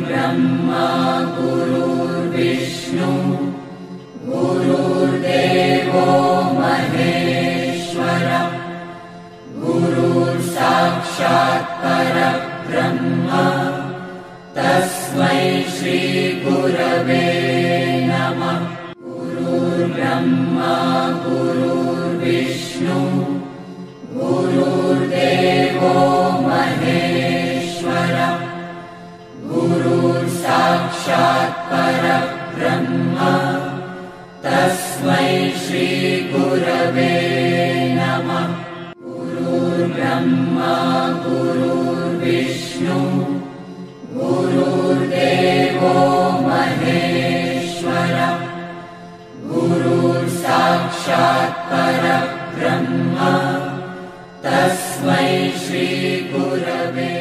ब्रह्मा गुरुर्विष्णु गुरुर्देवो महेश्वरः गुरुर्साक्षात् परब्रह्म तस्मै श्री गुरवे नमः। गुरुर्ब्रह्मा गुरुर्विष्णु गुरुर्देवो महेश्वरः गुरुर्साक्षात् परब्रह्म तस्मै श्री गुरवे नमः। गुरुर्ब्रह्मा गुरुर्विष्णु गुरुर्देवो महेश्वरः गुरुर्साक्षात् परब्रह्म तस्मै श्री गुरवे